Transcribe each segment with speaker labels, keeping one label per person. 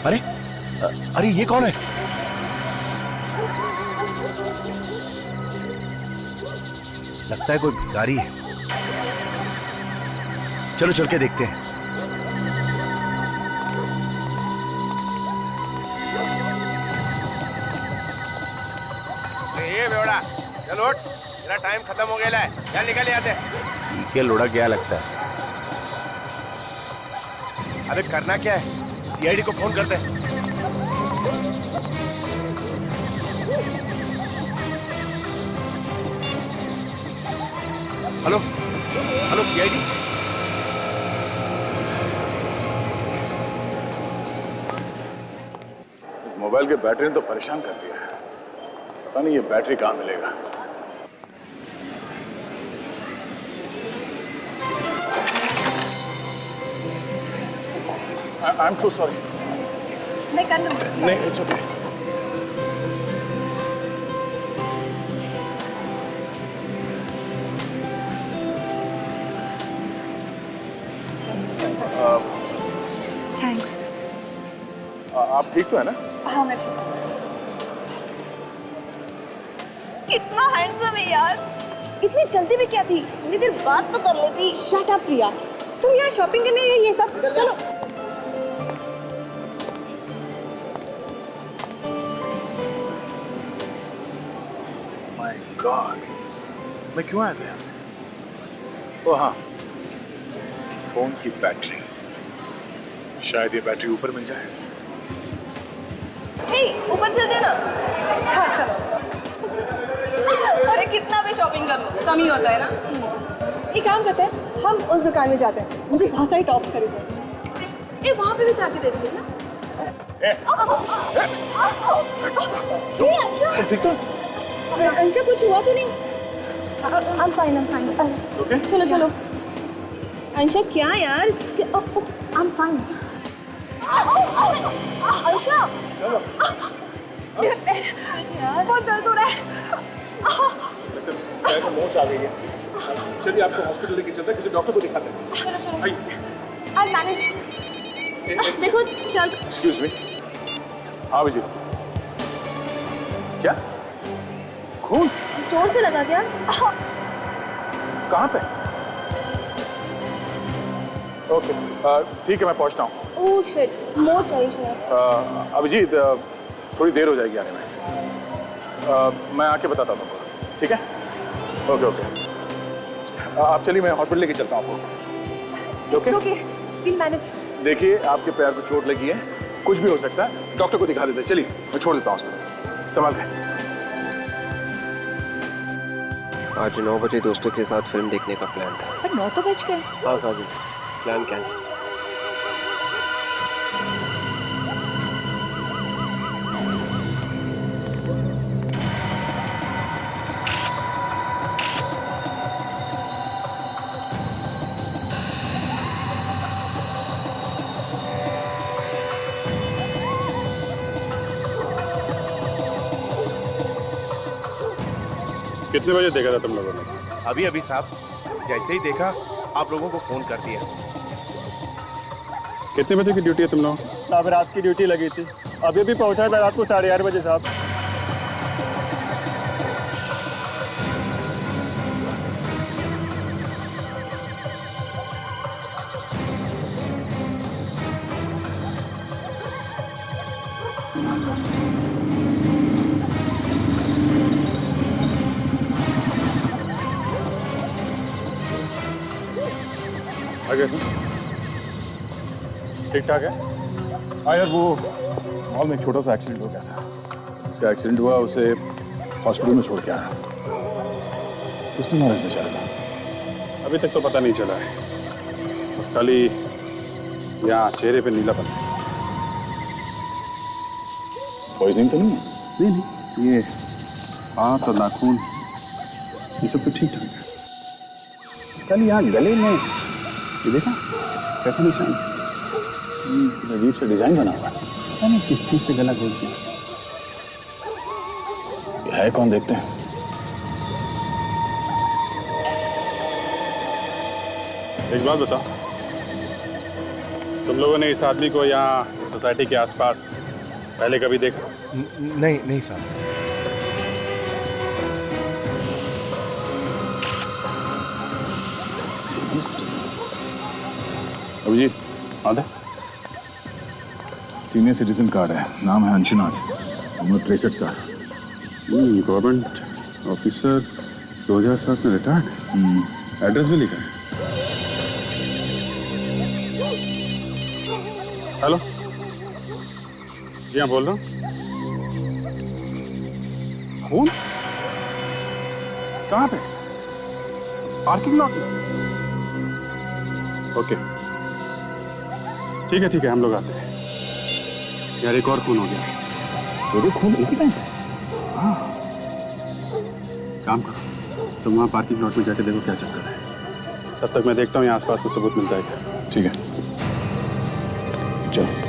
Speaker 1: अरे अरे ये कौन है? लगता है कोई भिखारी है। चलो चल के देखते हैं।
Speaker 2: ये बेवड़ा, चल उठ, तेरा टाइम खत्म हो गया है, चल निकल यहाँ से।
Speaker 1: ये लोड़ा क्या लगता है?
Speaker 2: अबे करना क्या है? सीआईडी को फोन करते हैं। Hello hello CID.
Speaker 3: इस मोबाइल के बैटरी ने तो परेशान कर दिया है। पता नहीं ये बैटरी कहाँ मिलेगा। I am so sorry.
Speaker 4: मैं कर लूँगी।
Speaker 3: नहीं, इट्स ओके।
Speaker 4: थैंक्स।
Speaker 3: आप ठीक तो है ना?
Speaker 4: हाँ मैं ठीक हूँ। कितना हैंडसम है यार। इतनी जल्दी भी क्या थी? इतनी देर बात तो कर लेती। शट अप प्रिया। तुम यहाँ शॉपिंग करने आई ये सब? चलो।
Speaker 3: माय गॉड, मैं क्यों आया था यहाँ पे? ओ हाँ, फोन की बैटरी। शायद ये बैटरी ऊपर मिल जाए।
Speaker 4: हे, ऊपर चलते ना। हाँ चलो। अरे कितना भी शॉपिंग कर लो कम ही होता है ना। एक काम करते हैं, हम उस दुकान में जाते हैं। मुझे बहुत सारी टॉप्स खरीदने। ए वहाँ पे भी जाके देखते हैं ना। अंशा कुछ हुआ तो नहीं? I'm fine.
Speaker 3: ओके?
Speaker 4: चलो। अंशा क्या यार? I'm fine. अंशा बहुत दर्द हो रहा है।
Speaker 3: पैर में मोच आ गई है। चलिए आपको हॉस्पिटल लेके चलते हैं, किसी डॉक्टर को दिखाते हैं।
Speaker 4: चलो
Speaker 3: आइए।
Speaker 4: I'll manage। देखो चल।
Speaker 3: Excuse me. हाँ विजय। क्या? खून?
Speaker 4: जोर से लगा क्या?
Speaker 3: कहाँ पे? ओके, ठीक है, मैं पहुँचता हूँ।
Speaker 4: ओह शिट, मोच आई शायद।
Speaker 3: अभिजीत, थोड़ी देर हो जाएगी आने में। मैं आके बताता हूँ तुमको, ठीक है? ओके। आप चलिए, मैं हॉस्पिटल लेके चलता हूँ आपको। ओके?
Speaker 4: Okay, we'll manage।
Speaker 3: देखिए, आपके पैर को चोट लगी है, कुछ भी हो सकता है, डॉक्टर को दिखा देते हैं। चलिए, मैं छोड़ देता हूँ हॉस्पिटल। संभाल के।
Speaker 5: आज 9 बजे दोस्तों के साथ फिल्म देखने का प्लान था।
Speaker 4: पर 9 तो बज गए।
Speaker 5: हाँ जी, प्लान कैंसिल।
Speaker 3: कितने बजे देखा था तुम लोगों ने?
Speaker 2: अभी साहब, जैसे ही देखा आप लोगों को फोन कर दिया।
Speaker 3: कितने बजे की ड्यूटी है तुम लोग?
Speaker 6: साहब रात की ड्यूटी लगी थी, अभी भी पहुंचा था रात को 8:30 बजे साहब।
Speaker 3: आगे ठीक ठाक है? हाँ यार, वो मॉल में एक छोटा सा एक्सीडेंट हो गया था। जिसका एक्सीडेंट हुआ उसे हॉस्पिटल में छोड़ के आया। उसने मॉल में चला था। अभी तक तो पता नहीं चला है, बस खाली यहाँ चेहरे पे नीलापन है। पॉइजनिंग तो नहीं है? नहीं, ये हाथ और नाखून ये सब तो ठीक ठाक है। इसका यहाँ गले में ये देखा कैसा निशान? अजीब सा डिजाइन बना हुआ है। पता नहीं किस चीज से गला खोल दिया। ये है कौन, देखते हैं। एक बात बताओ, तुम लोगों ने इस आदमी को यहाँ सोसाइटी के आसपास पहले कभी देखा?
Speaker 1: नहीं नहीं साहब।
Speaker 3: Senior citizen. अभिजीत, आधा सीनियर सिटीजन कार्ड है, नाम है अंशुनाथ, उम्र 63 साल। गवर्नमेंट ऑफिसर, 2007 में रिटायर्ड। एड्रेस भी लिखा है। हेलो, जी हाँ बोल रहा हूँ। खून कहाँ पे? पार्किंग लॉट में? ओके, ठीक है, हम लोग आते हैं। यार एक और खून हो गया। दो खून एक ही टाइम? हाँ, काम करो, तुम वहाँ पार्किंग लॉट में जाके देखो क्या चक्कर है। तब तक मैं देखता हूँ यहाँ आसपास कुछ सबूत मिलता है क्या। ठीक है, चलो।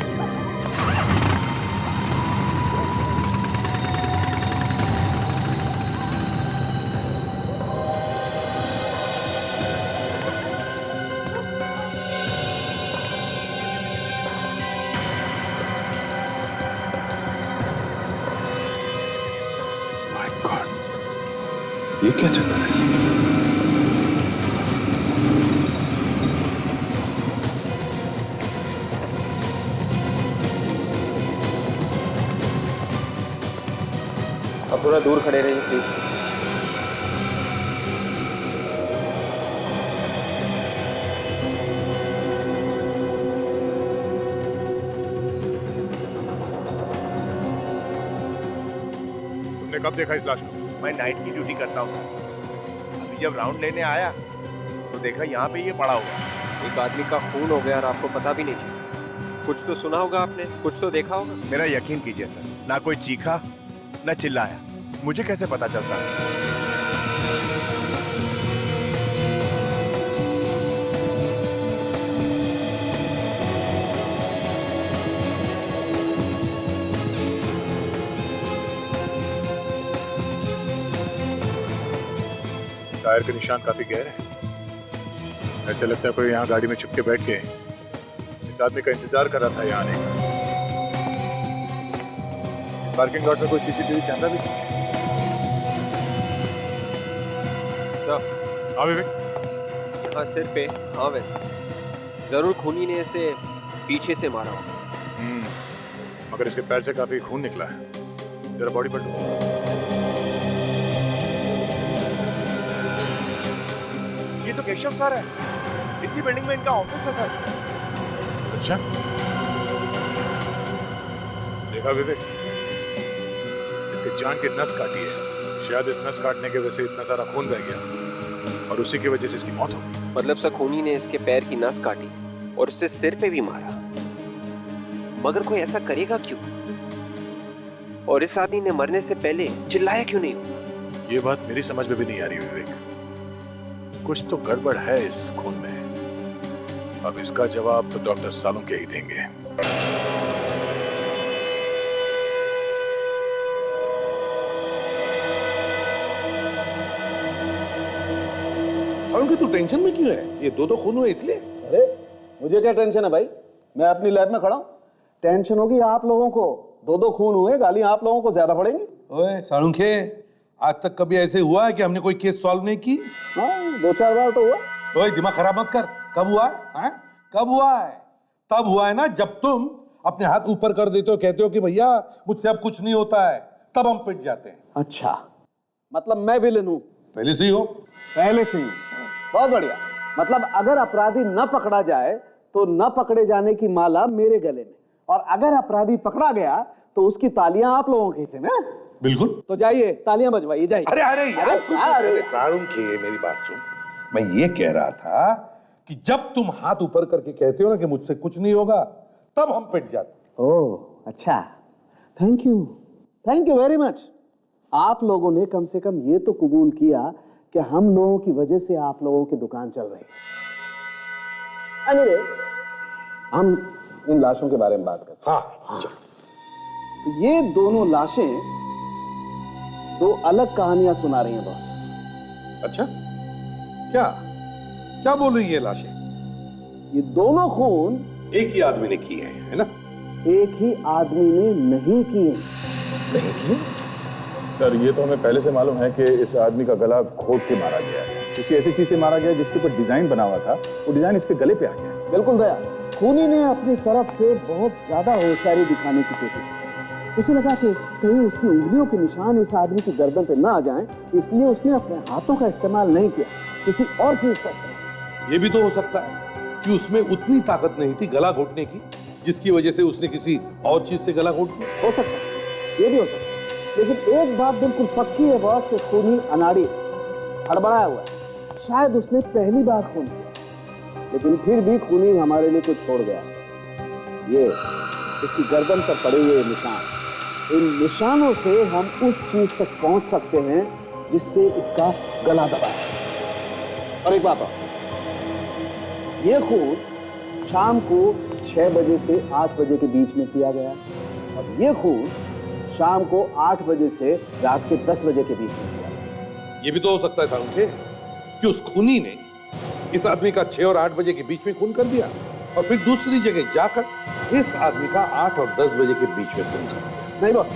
Speaker 3: ये क्या चक्कर है?
Speaker 5: अब थोड़ा दूर खड़े रहिए प्लीज।
Speaker 3: तुमने कब देखा इस लाश को?
Speaker 2: मैं नाइट की ड्यूटी करता हूँ सर। अभी जब राउंड लेने आया तो देखा यहाँ पे ये पड़ा हुआ।
Speaker 5: एक आदमी का खून हो गया और आपको पता भी नहीं चला। कुछ तो सुना होगा आपने, कुछ तो देखा होगा।
Speaker 2: मेरा यकीन कीजिए सर, ना कोई चीखा ना चिल्लाया, मुझे कैसे पता चलता?
Speaker 3: टायर के निशान काफी गहरे हैं। ऐसे लगता है कोई यहाँ गाड़ी में छुप के बैठ के इस आदमी का इंतजार कर रहा था यहाँ आने का। इस पार्किंग लॉट में कोई सीसीटीवी कैमरा भी नहीं है। हाँ विवेक,
Speaker 5: यहाँ सिर पे, हाँ वैसे जरूर खूनी ने इसे पीछे से मारा होगा।
Speaker 3: मगर इसके पैर से काफी खून निकला है। जरा बॉडी पर लो।
Speaker 2: ये तो केशव सर है, इसी बिल्डिंग में इनका ऑफिस है सर।
Speaker 3: अच्छा, देखा विवेक, इसके जान की नस काटी है। शायद इस नस काटने की वजह से इतना सारा खून बह गया और उसी की वजह से इसकी मौत हो गई।
Speaker 5: मतलब सर खूनी ने इसके पैर की नस काटी और उससे सिर पे भी मारा। मगर कोई ऐसा करेगा क्यों? और इस आदमी ने मरने से पहले चिल्लाया क्यों नहीं?
Speaker 3: ये बात मेरी समझ में भी नहीं आ रही विवेक। कुछ तो गड़बड़ है इस खून में। अब इसका जवाब तो डॉक्टर सालुंके ही देंगे।
Speaker 7: सालुंके तू टेंशन में क्यों है? ये दो खून हुए इसलिए?
Speaker 6: अरे मुझे क्या टेंशन है भाई, मैं अपनी लैब में खड़ा हूँ। टेंशन होगी आप लोगों को, दो खून हुए, गालियां आप लोगों को ज्यादा पड़ेंगी।
Speaker 7: ओए सालुंके, आज तक कभी ऐसे हुआ है कि हमने कोई केस सॉल्व नहीं की?
Speaker 6: हाँ, 2-4 बार तो हुआ।
Speaker 7: ओए दिमाग खराब मत कर। कब हुआ है? कब हुआ है? तब हुआ है ना जब तुम अपने हाथ ऊपर कर देते हो, कहते हो कि भैया मुझसे अब कुछ नहीं होता है, तब हम पिट जाते हैं।
Speaker 6: अच्छा, मतलब मैं विलेन हूँ?
Speaker 7: पहले से ही हो।
Speaker 6: पहले से ही। बहुत बढ़िया। मतलब अगर अपराधी न पकड़ा जाए तो न पकड़े जाने की माला मेरे गले में, और अगर अपराधी पकड़ा गया तो उसकी तालियां आप लोगों के हिस्से में।
Speaker 7: बिल्कुल।
Speaker 6: तो जाइए, तालियां बजवाइए, जाइए।
Speaker 7: अरे
Speaker 2: सालुंके, मेरी बात सुन।
Speaker 7: मैं ये कह रहा था कि जब तुम हाथ ऊपर करके कहते हो ना कि मुझसे कुछ नहीं होगा, तब हम पिट जाते।
Speaker 6: ओह अच्छा, थैंक यू वेरी मच। आप लोगों ने कम से कम ये तो कबूल किया कि हम लोगों की वजह से आप लोगों की दुकान चल रही है। anyway, हम इन लाशों के बारे में बात करते हैं।
Speaker 7: हाँ, चलो।
Speaker 6: तो ये दोनों लाशें दो अलग कहानियां सुना रही हैं बॉस।
Speaker 7: अच्छा, क्या क्या बोल रही है लाशें?
Speaker 6: ये दोनों खून
Speaker 7: एक ही आदमी ने किए हैं, है ना?
Speaker 6: एक ही आदमी ने नहीं किए।
Speaker 3: सर ये तो हमें पहले से मालूम है कि इस आदमी का गला घोट के मारा गया है। किसी ऐसी चीज से मारा गया जिसके ऊपर डिजाइन बना हुआ था, वो डिजाइन इसके गले पे आ गया।
Speaker 6: बिल्कुल दया, खूनी ने अपनी तरफ से बहुत ज्यादा होशियारी दिखाने की कोशिश की। उसे लगा कि कहीं उसकी उंगलियों के निशान इस आदमी की गर्दन पे ना आ जाएं, इसलिए उसने अपने हाथों का इस्तेमाल नहीं किया, किसी और चीज पर।
Speaker 7: ये भी तो हो सकता है कि उसमें उतनी ताकत नहीं थी गला घोटने की, जिसकी वजह से उसने किसी और चीज से गला घोट दिया।
Speaker 6: हो सकता है, ये भी हो सकता है। लेकिन एक बात बिल्कुल पक्की है बॉस, कि खूनी अनाड़ी हड़बड़ाया हुआ है। शायद उसने पहली बार खून किया, लेकिन फिर भी खूनी हमारे लिए कुछ छोड़ गया। ये इसकी गर्दन पर पड़े हुए निशान, इन निशानों से हम उस चीज तक पहुंच सकते हैं जिससे इसका गला दबा है। और एक बात और, ये खून शाम को 6 बजे से 8 बजे के बीच में किया गया, और ये खून शाम को 8 बजे से रात के 10 बजे के बीच में किया गया।
Speaker 7: ये भी तो हो सकता है सारुण कि उस खूनी ने इस आदमी का 6 और 8 बजे के बीच में खून कर दिया, और फिर दूसरी जगह जाकर इस आदमी का 8 और 10 बजे के बीच में खून कर दिया।
Speaker 6: नहीं बॉस,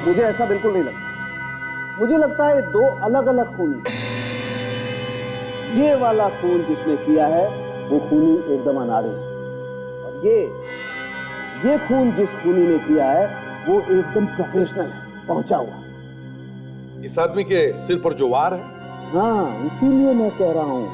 Speaker 6: मुझे ऐसा बिल्कुल नहीं लगता। मुझे लगता है 2 अलग अलग खूनी। ये वाला खून जिसने किया है वो खूनी एकदम अनाड़ी है, और ये खून जिस खूनी ने किया है वो एकदम प्रोफेशनल है, पहुंचा हुआ।
Speaker 7: इस आदमी के सिर पर जो वार है,
Speaker 6: हाँ, इसीलिए मैं कह रहा हूं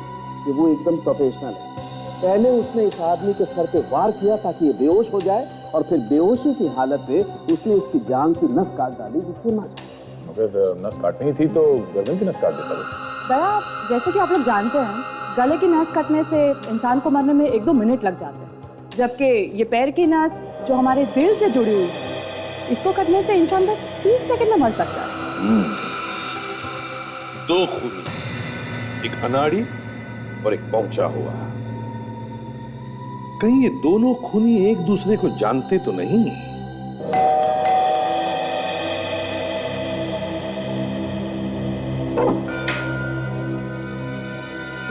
Speaker 6: कि वो एकदम प्रोफेशनल है। पहले उसने इस आदमी के सर पे वार किया ताकि ये बेहोश हो जाए, और फिर बेहोशी की हालत में उसने इसकी जांघ की नस काट डाली जिससे मर जाए।
Speaker 3: अगर नस काटनी ही थी तो गर्दन की नस काट देता वो।
Speaker 4: दया, जैसे कि आप लोग जानते हैं, गले की नस कटने से इंसान को मरने में 1-2 मिनट लग जाते हैं, जबकि ये पैर की नस जो हमारे दिल से जुड़ी हुई है, इसको कटने से इंसान बस 30 सेकंड में मर सकता है।
Speaker 7: 2 खूनी, एक अनाड़ी और एक पहुंचा हुआ। कहीं ये दोनों खूनी एक दूसरे को जानते तो नहीं?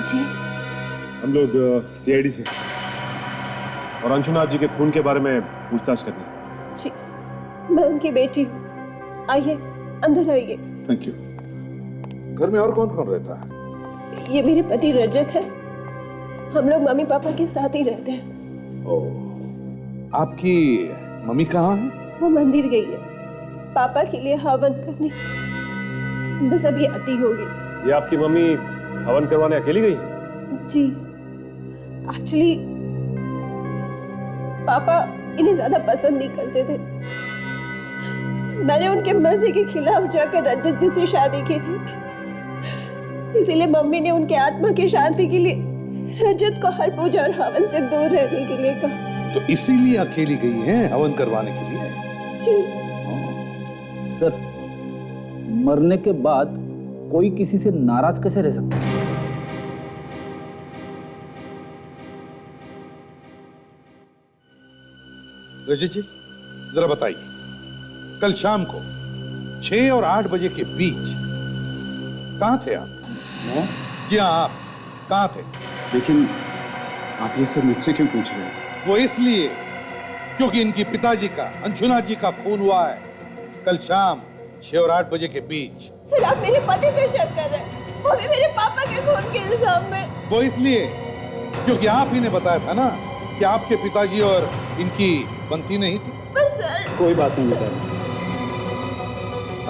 Speaker 4: जी,
Speaker 1: हम लोग सीआईडी से और अंशुनाथ जी के खून के बारे में पूछताछ करनी।
Speaker 8: जी, मैं उनकी बेटी हूँ। आइए, अंदर आइए।
Speaker 7: Thank you. घर में और कौन कौन रहता है?
Speaker 8: ये मेरे पति रजत है। हम लोग मम्मी पापा के साथ ही रहते हैं।
Speaker 7: आपकी मम्मी कहाँ है?
Speaker 8: वो मंदिर गई है पापा के लिए हवन करने, बस अभी आती होगी।
Speaker 1: ये आपकी मम्मी हवन करवाने अकेली गई है?
Speaker 8: जी, एक्चुअली पापा इन्हें ज्यादा पसंद नहीं करते थे। मैंने उनके मर्जी के खिलाफ जाकर रजत जी से शादी की थी, इसीलिए मम्मी ने उनके आत्मा की शांति के लिए रजत को हर पूजा और हवन से दूर रहने के लिए कहा।
Speaker 7: तो इसीलिए अकेली गई है हवन करवाने के लिए?
Speaker 8: जी
Speaker 9: सर, मरने के बाद कोई किसी से नाराज कैसे रह सकता है?
Speaker 7: रजत जी, जरा बताइए, कल शाम को 6 और 8 बजे के बीच कहाँ थे आप?
Speaker 10: मैं?
Speaker 7: जी हाँ, आप कहाँ थे?
Speaker 10: लेकिन आप ये सब मुझसे क्यों पूछ रहे हैं?
Speaker 7: वो इसलिए क्योंकि इनकी पिताजी का, अंशुनाथ जी का खून हुआ है कल शाम 6 और 8 बजे के बीच।
Speaker 8: सर, आप मेरे पति पे शक कर रहे हैं, वो भी मेरे पापा के खून के इल्जाम में।
Speaker 7: वो इसलिए क्योंकि आप ही ने बताया था ना कि आपके पिताजी और इनकी बनती नहीं थी।
Speaker 8: पर सर,
Speaker 10: कोई बात नहीं बता।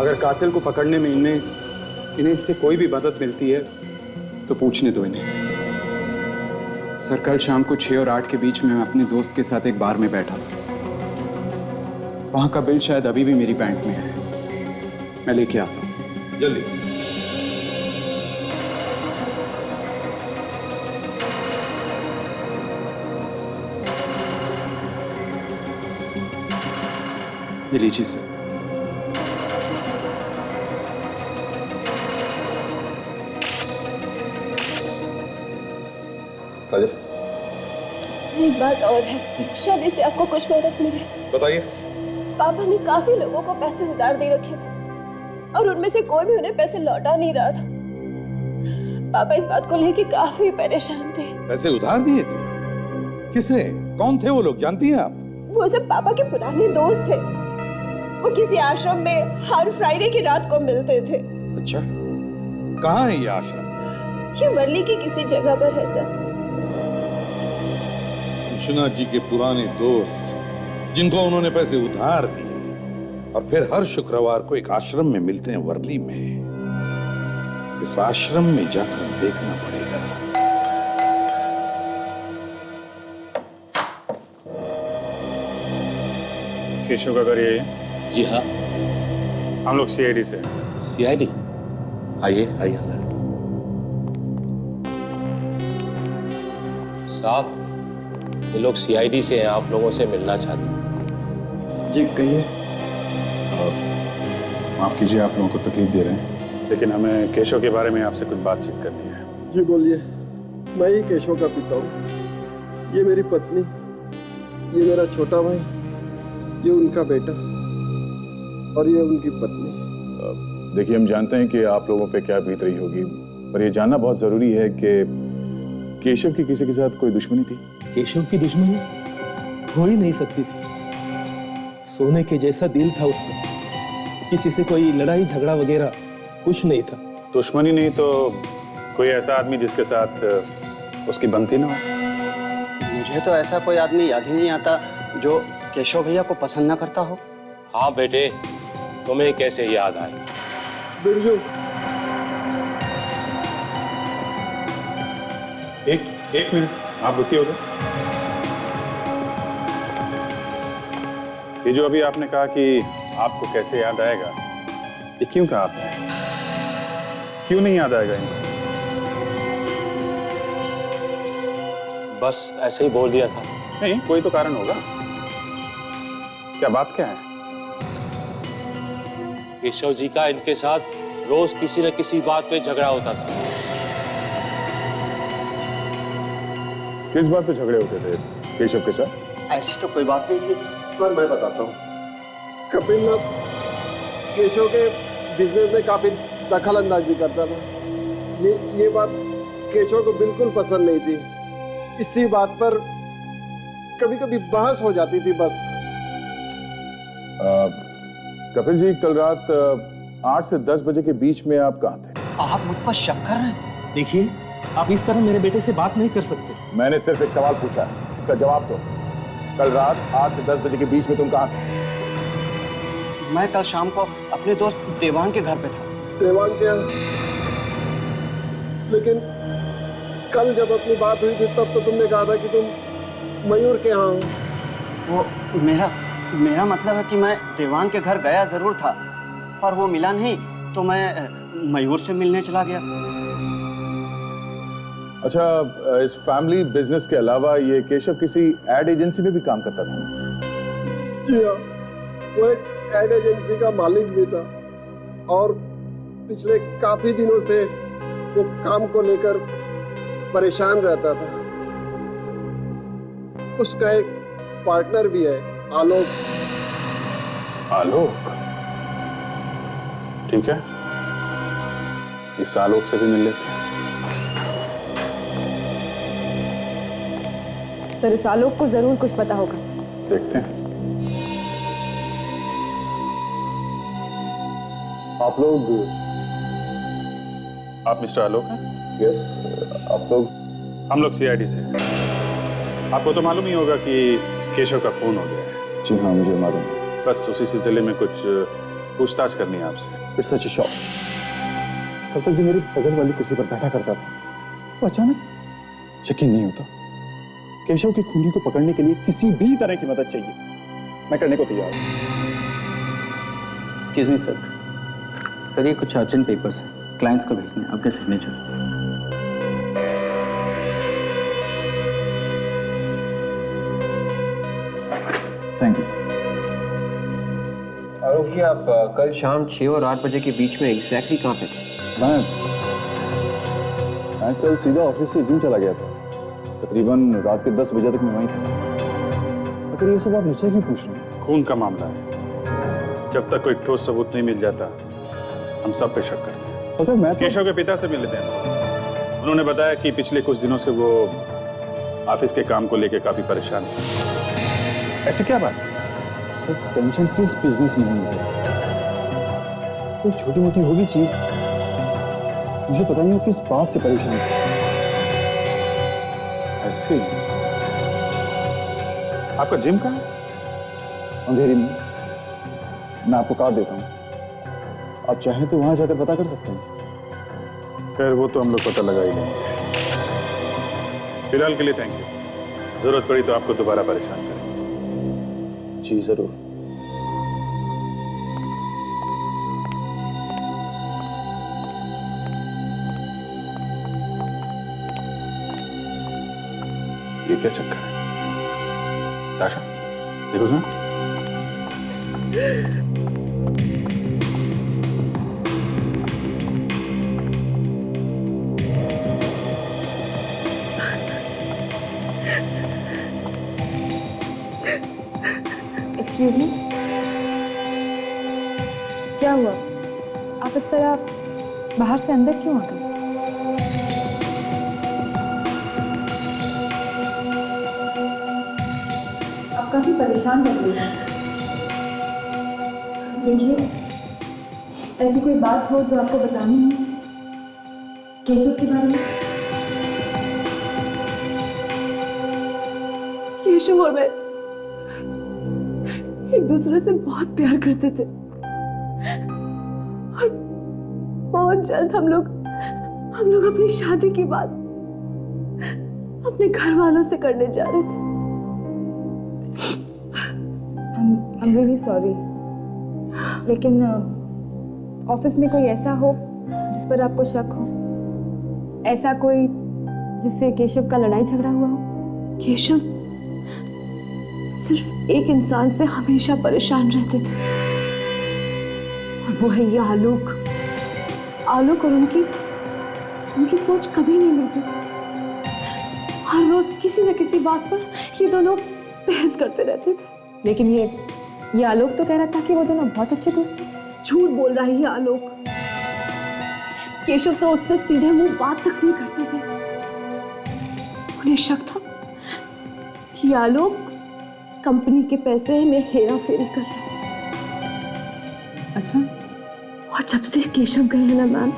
Speaker 10: अगर कातिल को पकड़ने में इन्हें इससे कोई भी मदद मिलती है तो पूछने दो इन्हें। सर, कल शाम को 6 और 8 के बीच में मैं अपने दोस्त के साथ एक बार में बैठा था। वहां का बिल शायद अभी भी मेरी बैंक में है, मैं लेके आता हूं।
Speaker 7: जल्दी।
Speaker 10: ये लीजिए सर।
Speaker 7: काजल,
Speaker 8: एक बात और है, शायद इससे आपको कुछ मदद मिले।
Speaker 7: बताइए।
Speaker 8: पापा ने काफी लोगों को पैसे उधार दे रखे थे और उनमें से कोई भी उन्हें पैसे लौटा नहीं रहा था। पापा इस बात को लेके काफी परेशान थे।
Speaker 7: पैसे उधार दिए थे? किसे? कौन थे वो लोग, जानती हैं आप?
Speaker 8: वो सब पापा के पुराने दोस्त थे। वो किसी आश्रम में हर फ्राइडे की रात को मिलते थे।
Speaker 7: अच्छा, कहाँ है ये आश्रम?
Speaker 8: ये वर्ली की किसी जगह पर है सर।
Speaker 7: विश्वनाथ जी के पुराने दोस्त जिनको उन्होंने पैसे उधार दिए और फिर हर शुक्रवार को एक आश्रम में मिलते हैं वर्ली में। इस आश्रम में जाकर देखना पड़ेगा।
Speaker 3: केशव का घर यही है?
Speaker 11: जी हाँ।
Speaker 3: हम लोग सीआईडी से।
Speaker 11: सीआईडी? आइए आइए अंदर। साहब, ये लोग सीआईडी से हैं, आप लोगों से मिलना चाहते हैं।
Speaker 6: जी कहिए।
Speaker 3: माफ कीजिए आप लोगों को तकलीफ दे रहे हैं, लेकिन हमें केशव के बारे में आपसे कुछ बातचीत करनी है।
Speaker 6: जी बोलिए। मैं ही केशव का पिता हूँ। ये मेरी पत्नी, ये मेरा छोटा भाई, ये उनका बेटा और ये उनकी पत्नी।
Speaker 3: देखिए, हम जानते हैं कि आप लोगों पे क्या बीत रही होगी, पर ये जानना बहुत जरूरी है कि केशव की किसी के साथ कोई दुश्मनी थी?
Speaker 12: केशव की दुश्मनी हो ही नहीं सकती थी। सोने के जैसा दिल था उसका, किसी से कोई लड़ाई झगड़ा वगैरह कुछ नहीं था।
Speaker 3: दुश्मनी नहीं तो कोई ऐसा आदमी जिसके साथ उसकी बनती ना हो?
Speaker 13: मुझे तो ऐसा कोई आदमी याद ही नहीं आता जो केशव भैया को पसंद ना करता हो।
Speaker 11: हाँ बेटे, तुम्हें कैसे याद आए?
Speaker 6: बिरजू,
Speaker 3: एक मिनट आप रुकिए उधर। ये जो अभी आपने कहा कि आपको कैसे याद आएगा, ये क्यों कहा आपने? क्यों नहीं याद आएगा इनको?
Speaker 11: बस ऐसे ही बोल दिया था।
Speaker 3: नहीं, कोई तो कारण होगा। क्या बात क्या है?
Speaker 11: केशव जी का इनके साथ रोज किसी न किसी बात पे झगड़ा होता था।
Speaker 3: किस बात पे झगड़े होते थे केशव के साथ?
Speaker 13: ऐसी तो कोई बात नहीं थी
Speaker 6: सर मैं बताता हूँ। कपिल ना केशव के बिजनेस में काफी दखल अंदाजी करता था। ये बात केशव को बिल्कुल पसंद नहीं थी। इसी बात पर कभी कभी बहस हो जाती थी बस।
Speaker 3: कपिल जी, कल रात 8 से 10 बजे के बीच में आप कहाँ थे?
Speaker 13: आप मुझ पर शक कर रहे हैं?
Speaker 12: देखिए, आप इस तरह मेरे बेटे से बात नहीं कर सकते।
Speaker 3: मैंने सिर्फ एक सवाल पूछा है, उसका जवाब दो। कल रात 8 से 10 बजे के बीच में तुम कहाँ थे?
Speaker 13: मैं कल शाम को अपने दोस्त देवांग के घर पे था।
Speaker 6: देवांग के यहाँ? लेकिन कल जब अपनी बात हुई थी तब तो तुमने कहा था कि तुम मयूर के यहाँ हो।
Speaker 13: वो मेरा मतलब है कि मैं देवांग के घर गया जरूर था, पर वो मिला नहीं तो मैं मयूर से मिलने चला गया।
Speaker 3: अच्छा, इस फैमिली बिजनेस के अलावा ये केशव किसी एड एजेंसी में भी काम करता था?
Speaker 6: जी हाँ, वो एक एड एजेंसी का मालिक भी था और पिछले काफी दिनों से वो काम को लेकर परेशान रहता था। उसका एक पार्टनर भी है, आलोक।
Speaker 3: आलोक? ठीक है, इस आलोक से भी मिल लेते हैं।
Speaker 4: सर, इस आलोक को जरूर कुछ पता होगा।
Speaker 3: देखते हैं। आप मिस्टर आलोक हैं?
Speaker 1: यस। आप लोग?
Speaker 3: हम लोग सीआईडी से हैं। आपको तो मालूम ही होगा कि केशव का खून हो गया है।
Speaker 1: जी हाँ, मुझे मालूम है।
Speaker 3: बस उसी सिलसिले में कुछ पूछताछ करनी है आपसे।
Speaker 1: It's such a shock. कल तक जो मेरी बगल वाली कुर्सी पर बैठा करता था, वो अचानक यकीन नहीं होता। केशव की खूनी को पकड़ने के लिए किसी भी तरह की मदद चाहिए, मैं करने को तैयार हूँ।
Speaker 9: Excuse me sir. सर, ये कुछ अर्जेंट पेपर्स हैं, क्लाइंट्स को भेजने हैं, आपके signature.
Speaker 3: Thank you.
Speaker 5: Alok ji, आप कल शाम 6 और 8 बजे के बीच में एग्जैक्टली कहाँ पे थे?
Speaker 1: मैं कल सीधा ऑफिस से जिम चला गया था। तकरीबन रात के 10 बजे तक मैं वहीं था। अगर ये सब आप मुझसे क्यों पूछ रहे हैं?
Speaker 3: खून का मामला है, जब तक कोई ठोस सबूत नहीं मिल जाता हम सब पे शक करते हैं।
Speaker 1: पता है, मैं
Speaker 3: केशव के पिता से मिले थे। उन्होंने बताया कि पिछले कुछ दिनों से वो ऑफिस के काम को लेकर काफी परेशान है। ऐसी क्या बात?
Speaker 1: सर टेंशन किस बिजनेस में नहीं है, कोई छोटी मोटी होगी चीज, मुझे पता नहीं वो किस बात से परेशान है।
Speaker 3: ऐसे आपका जिम कहाँ है?
Speaker 1: अंधेरी में। मैं आपको कार्ड देता हूँ, आप चाहें तो वहां जाकर पता कर सकते हैं।
Speaker 3: खैर वो तो हम लोग पता लगा ही लेंगे। फिलहाल के लिए थैंक यू, जरूरत पड़ी तो आपको दोबारा परेशान करेंगे।
Speaker 1: जी जरूर।
Speaker 3: ये क्या चक्कर है? ताशा देखो जरा।
Speaker 4: एक्सक्यूज मी, क्या हुआ? आप इस तरह बाहर से अंदर क्यों आ गए? आप काफी परेशान लग रही हैं। देखिए, ऐसी कोई बात हो जो आपको बतानी है केशव के बारे में?
Speaker 8: केशव और मैं एक दूसरे से बहुत प्यार करते थे और बहुत जल्द हम लोग अपनी शादी की बात अपने घर वालों से करने जा रहे थे।
Speaker 4: I'm really sorry, लेकिन ऑफिस में कोई ऐसा हो जिस पर आपको शक हो, ऐसा कोई जिससे केशव का लड़ाई झगड़ा हुआ हो?
Speaker 8: केशव सिर्फ एक इंसान से हमेशा परेशान रहते थे और वो है ये आलोक। आलोक और उनकी सोच कभी नहीं मिलती थी। हर रोज किसी न किसी बात पर ये दोनों बहस करते रहते थे।
Speaker 4: लेकिन ये आलोक तो कह रहा था कि वो दोनों बहुत अच्छे दोस्त थे।
Speaker 8: झूठ बोल रहा है ये आलोक। केशव तो उससे सीधे मुंह बात तक नहीं करते थे। उन्हें शक था कि आलोक कंपनी के पैसे में हेरा फेरी कर रहा है।
Speaker 4: अच्छा।
Speaker 8: और जब से केशव गए हैं ना मैम,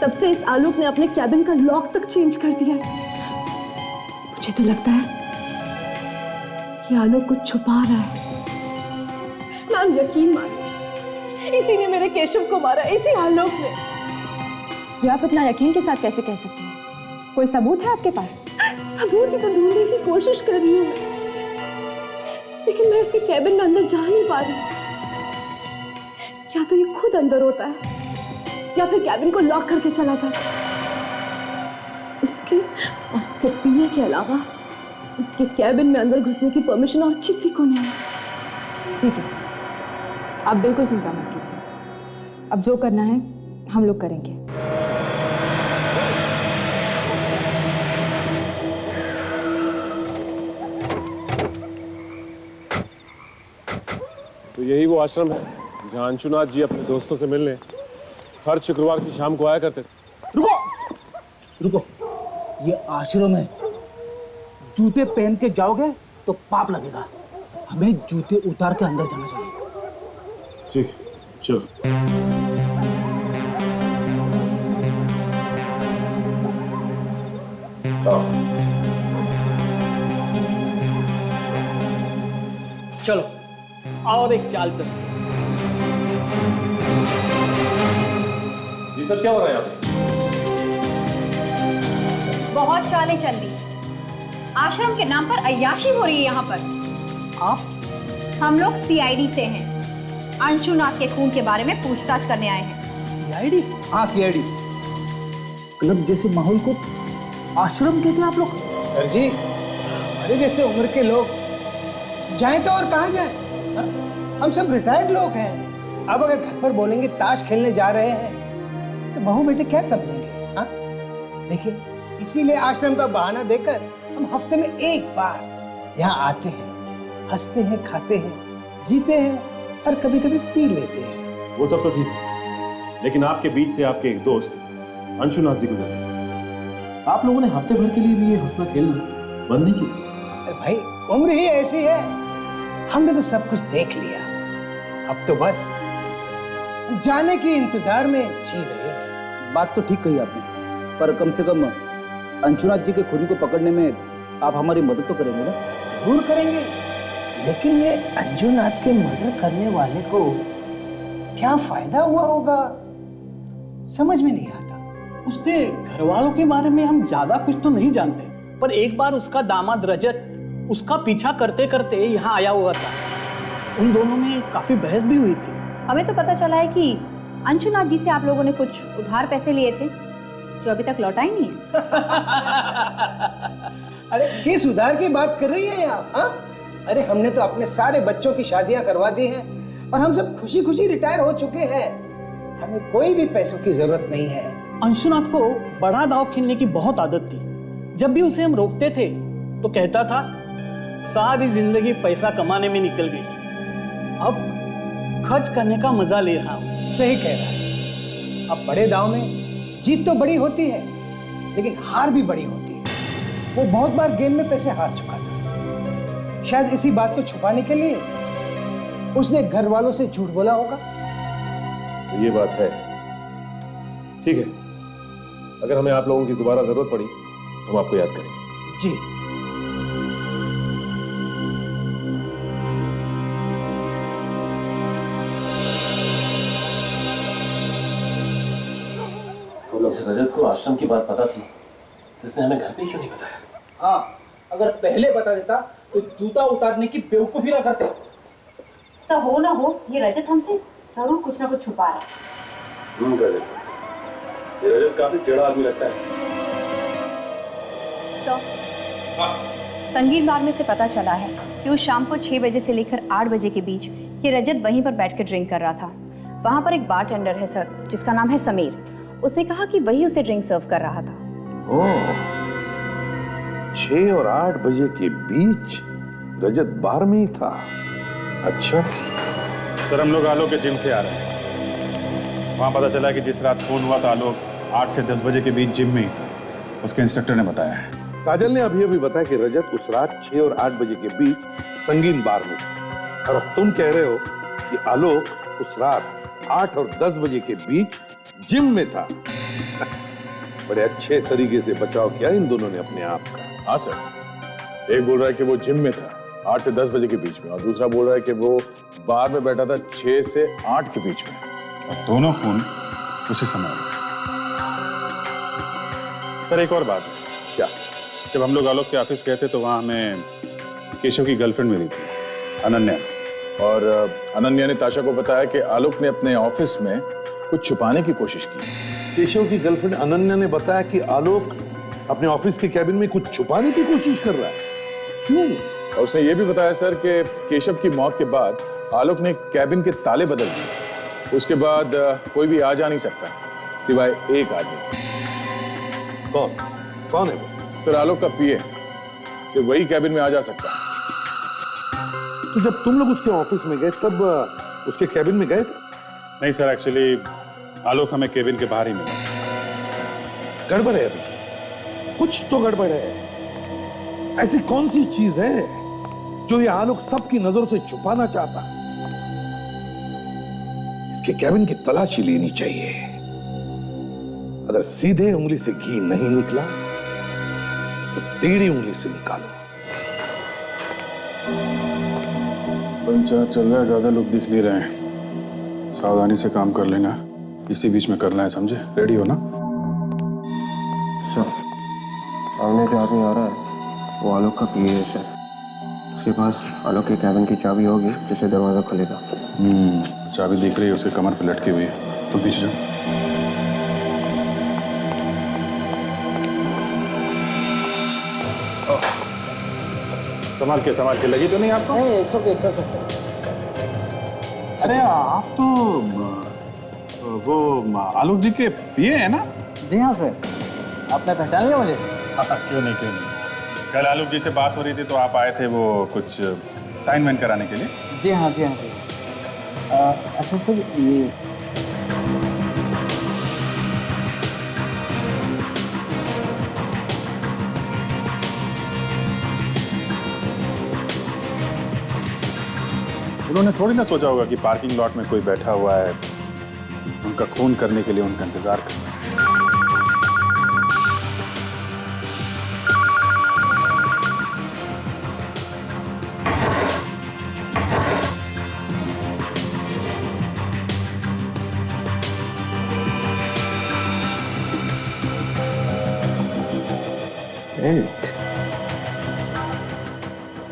Speaker 8: तब से इस आलोक ने अपने कैबिन का लॉक तक चेंज कर दिया है। मुझे तो लगता है कि आलोक कुछ छुपा रहा है। मैम यकीन मानिए, इसी ने मेरे केशव को मारा, इसी आलोक ने।
Speaker 4: ये आप इतना यकीन के साथ कैसे कह सकते हैं? कोई सबूत है आपके पास?
Speaker 8: सबूत ही तो ढूंढने की कोशिश कर रही हूँ, लेकिन मैं उसके कैबिन में अंदर जा नहीं पा रही। या तो ये खुद अंदर होता है या फिर कैबिन को लॉक करके चला जाता है। इसके और इसके पीने के अलावा इसके कैबिन में अंदर घुसने की परमिशन और किसी को नहीं है।
Speaker 4: ठीक है, आप बिल्कुल चिंता मत कीजिए। अब जो करना है हम लोग करेंगे।
Speaker 14: तो यही वो आश्रम है जहाँ अंशुनाथ जी अपने दोस्तों से मिलने हर शुक्रवार की शाम को आया करते थे।
Speaker 9: रुको, ये आश्रम है। जूते पहन के जाओगे तो पाप लगेगा। हमें जूते उतार के अंदर जाना चाहिए।
Speaker 14: ठीक, चलो।
Speaker 12: चलो और एक चाल चल।
Speaker 14: ये सब क्या हो रहा है यहाँ पे?
Speaker 15: बहुत चालें चल रही। आश्रम के नाम पर अय्याशी हो रही है यहाँ पर।
Speaker 12: आप?
Speaker 15: हम लोग सीआईडी से हैं। अंशुनाथ के खून के बारे में पूछताछ करने आए हैं।
Speaker 9: सीआईडी? हाँ सीआईडी। क्लब जैसे माहौल को आश्रम कहते हैं आप लोग?
Speaker 16: सर जी, हमारे जैसे उम्र के लोग जाएं तो और कहाँ जाएं? हम सब रिटायर्ड लोग हैं। अब अगर घर पर बोलेंगे ताश खेलने जा रहे हैं तो बहू बेटे क्या समझेंगे? हाँ, देखिए, इसीलिए आश्रम का बहाना देकर हम हफ्ते में एक बार यहाँ आते हैं, हंसते हैं, खाते हैं, जीते हैं और कभी कभी पी लेते हैं।
Speaker 14: वो सब तो ठीक है, लेकिन आपके बीच से आपके एक दोस्त अंशुनाथ जी गुजरे। आप लोगों ने हफ्ते भर के लिए भी ये हंसना खेलना बंद नहीं किया?
Speaker 16: भाई उम्र ही ऐसी है, हमने तो सब कुछ देख लिया, अब तो बस जाने के इंतजार में जी रहे हैं।
Speaker 9: बात तो ठीक कही आपने, पर कम से कम अंशुनाथ जी के खूनी को पकड़ने में आप हमारी मदद तो करेंगे ना?
Speaker 16: जरूर करेंगे, लेकिन ये अंजुनाथ के मर्डर करने वाले को क्या फायदा हुआ होगा, समझ में नहीं आता।
Speaker 9: उसके घर वालों के बारे में हम ज्यादा कुछ तो नहीं जानते, पर एक बार उसका दामाद रजत उसका पीछा करते करते यहाँ आया हुआ था। उन दोनों में काफी बहस भी हुई थी।
Speaker 15: हमें तो पता चला है कि अंशुनाथ जी से आप लोगों ने कुछ उधार पैसे लिए थे जो अभी तक लौटा ही नहीं है।
Speaker 16: अरे किस उधार की बात कर रही हैं आप? हाँ? अरे हमने तो अपने सारे बच्चों की शादियां करवा दी हैं और हम सब खुशी खुशी रिटायर हो चुके हैं। हमें कोई भी पैसों की जरूरत नहीं है।
Speaker 9: अंशुनाथ को बड़ा दांव खेलने की बहुत आदत थी। जब भी उसे हम रोकते थे तो कहता था सारी जिंदगी पैसा कमाने में निकल गई, अब खर्च करने का मजा ले रहा हूं।
Speaker 16: सही कह रहा है। अब बड़े दांव में जीत तो बड़ी होती है, लेकिन हार भी बड़ी होती है। वो बहुत बार गेम में पैसे हार चुका था। शायद इसी बात को छुपाने के लिए उसने घर वालों से झूठ बोला होगा।
Speaker 14: तो ये बात है। ठीक है, अगर हमें आप लोगों की दोबारा जरूरत पड़ी तो हम आपको याद करेंगे।
Speaker 16: जी।
Speaker 12: तो इस रजत को आश्रम की बात पता थी, तो इसने हमें घर पे क्यों नहीं बताया?
Speaker 9: हाँ, अगर पहले बता देता तो जूता उतारने की बेवकूफी ना करते।
Speaker 15: सब हो ना हो, ये रजत हमसे जरूर कुछ ना कुछ छुपा रहा है।
Speaker 14: रजत, ये रजत काफी टेढ़ा आदमी लगता है।
Speaker 15: संगीत बार में से पता चला है कि उस शाम को 6 बजे से लेकर 8 बजे के बीच ये रजत वहीं पर बैठकर ड्रिंक कर रहा था। वहां पर एक बारटेंडर है सर, जिसका नाम है समीर। उसने कहा कि वही उसे ड्रिंक सर्व कर रहा था।
Speaker 7: ओह, 6 और 8 बजे के बीच रजत बार में ही था। अच्छा
Speaker 3: सर, हम लोग आलोक के जिम से आ रहे हैं। वहां पता चला कि जिस रात खून हुआ था आलोक 8 से 10 बजे के बीच जिम में ही था, उसके इंस्ट्रक्टर ने बताया है।
Speaker 7: काजल ने अभी बताया कि रजत उस रात 6 और 8 बजे के बीच संगीन बार में था, और अब तुम कह रहे हो कि आलोक उस रात 8 और 10 बजे के बीच जिम में था। बड़े अच्छे तरीके से बचाव किया इन दोनों ने अपने आप का।
Speaker 3: हाँ सर, एक बोल रहा है कि वो जिम में था 8 से 10 बजे के बीच में, और दूसरा बोल रहा है कि वो बार में बैठा था 6 से 8 के बीच में, और दोनों खून उसी समय हुए। सर एक और बात है।
Speaker 7: क्या?
Speaker 3: जब हम लोग आलोक के ऑफिस गए थे तो वहाँ हमें केशव की गर्लफ्रेंड मिली थी, अनन्या, और अनन्या ने ताशा को बताया कि आलोक ने अपने ऑफिस में कुछ छुपाने की कोशिश की।
Speaker 7: केशव की गर्लफ्रेंड अनन्या ने बताया कि आलोक अपने ऑफिस के कैबिन में कुछ छुपाने की कोशिश कर रहा है। क्यों?
Speaker 3: और उसने ये भी बताया सर कि केशव की मौत के बाद आलोक ने कैबिन के ताले बदल दिए। उसके बाद कोई भी आ जा नहीं सकता सिवाय एक आदमी।
Speaker 7: कौन है वो?
Speaker 3: सर आलोक का पीए, सिर्फ वही कैबिन में आ जा सकता है।
Speaker 7: तो जब तुम लोग उसके ऑफिस में गए तब उसके कैबिन में गए थे?
Speaker 3: नहीं सर, एक्चुअली आलोक हमें केबिन के बाहर ही मिला।
Speaker 7: गड़बड़ है अभी, कुछ तो गड़बड़ है। ऐसी कौन सी चीज है जो ये आलोक सबकी नजरों से छुपाना चाहता है? इसके कैबिन की तलाशी लेनी चाहिए। अगर सीधे उंगली से घी नहीं निकला तो टेढ़ी उंगली से निकालो।
Speaker 3: पंचायत चल रहा है, ज्यादा लोग दिख नहीं रहे हैं, सावधानी से काम कर लेना। इसी बीच में करना है, समझे? रेडी हो ना?
Speaker 11: सर, सामने जो आदमी आ रहा है वो आलोक का पीए है सर। उसके पास आलोक के कैबिन की चाबी होगी जिससे दरवाजा खुलेगा।
Speaker 3: चाबी दिख रही है, उसके कमर पे लटकी हुई है। तुम पीछे जाओ। संभाल के लगी तो नहीं आपको? अरे आप तो वो आलोक जी के पीए हैं ना?
Speaker 9: जी हाँ सर, आपने पहचान लिया मुझे?
Speaker 3: क्यों नहीं। कल आलोक जी से बात हो रही थी तो आप आए थे वो कुछ साइन कराने के लिए।
Speaker 9: जी हाँ। अच्छा सर, ये
Speaker 3: उन्होंने थोड़ी ना सोचा होगा कि पार्किंग लॉट में कोई बैठा हुआ है, उनका खून करने के लिए उनका इंतजार कर रहा है।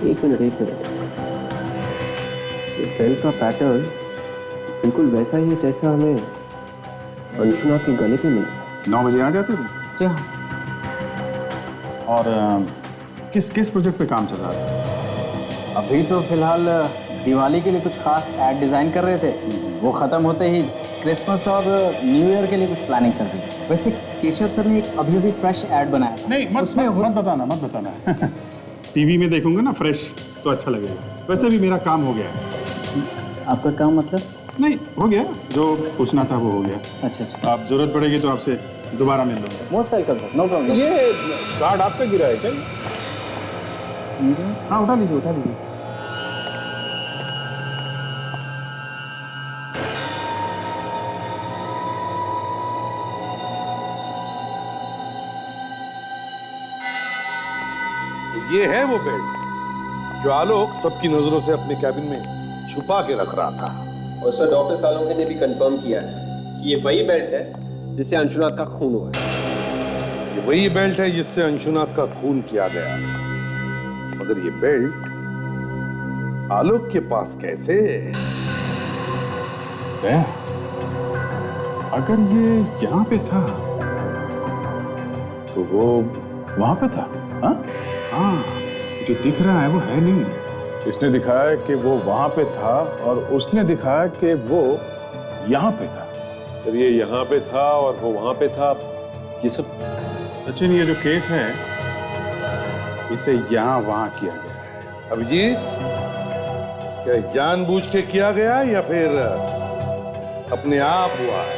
Speaker 11: एक मिनट ये बेल्ट का पैटर्न बिल्कुल वैसा ही है जैसा हमें अंशुना के गले पे मिला।
Speaker 3: 9 बजे आ जाते थे?
Speaker 11: जी हाँ।
Speaker 3: और किस किस प्रोजेक्ट पे काम चल रहा था?
Speaker 9: अभी तो फिलहाल दिवाली के लिए कुछ खास एड डिजाइन कर रहे थे, वो खत्म होते ही क्रिसमस और न्यू ईयर के लिए कुछ प्लानिंग चल रही है। वैसे केशव सर ने एक अभी फ्रेश एड बनाया था।
Speaker 3: नहीं मत बताना टीवी में देखूंगा ना फ्रेश तो अच्छा लगेगा। वैसे भी मेरा काम हो गया है।
Speaker 9: आपका काम मतलब?
Speaker 3: नहीं हो गया, जो पूछना था वो हो गया।
Speaker 9: अच्छा।
Speaker 3: आप जरूरत पड़ेगी तो आपसे दोबारा मिल लूंगा।
Speaker 9: Most welcome sir, no problem.
Speaker 3: ये कार्ड आप पे गिरा है क्या?
Speaker 9: हाँ उठा लीजिए।
Speaker 7: ये है वो बेल्ट जो आलोक सबकी नजरों से अपने कैबिन में छुपा के रख रहा था।
Speaker 5: और सर डॉक्टर आलोक ने भी कंफर्म किया है कि ये वही बेल्ट है जिससे अंशुनाथ का खून हुआ है।
Speaker 7: ये वही बेल्ट है जिससे अंशुनाथ का खून किया गया, मगर ये बेल्ट आलोक के पास कैसे?
Speaker 3: अगर ये यहाँ पे था तो वो वहां पे था। हाँ, जो दिख रहा है वो है नहीं। इसने दिखाया कि वो वहां पे था और उसने दिखाया कि वो यहाँ पे था।
Speaker 14: सर ये यहाँ पे था और वो वहां पे था, ये सब
Speaker 3: सचिन ये जो केस है इसे यहाँ वहां किया गया है।
Speaker 7: अभिजीत, क्या जानबूझ के किया गया या फिर अपने आप हुआ है?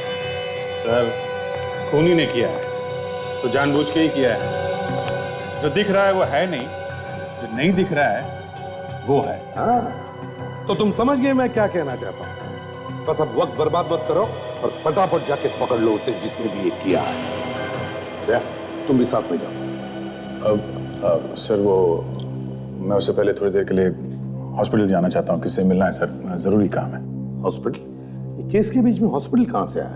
Speaker 3: सर खूनी ने किया है तो जानबूझ के ही किया है। जो दिख रहा है वो है नहीं, जो नहीं दिख रहा है वो है।
Speaker 7: हाँ, तो तुम समझ गए मैं क्या कहना चाहता हूं। बस अब वक्त बर्बाद मत करो और फटाफट जाके पकड़ लो उसे जिसने भी ये किया है। तुम भी साथ में जाओ।
Speaker 3: अब सर वो मैं उससे पहले थोड़ी देर के लिए हॉस्पिटल जाना चाहता हूँ। किससे मिलना है सर, जरूरी काम है।
Speaker 7: हॉस्पिटल? ये केस के बीच में हॉस्पिटल कहां से आया?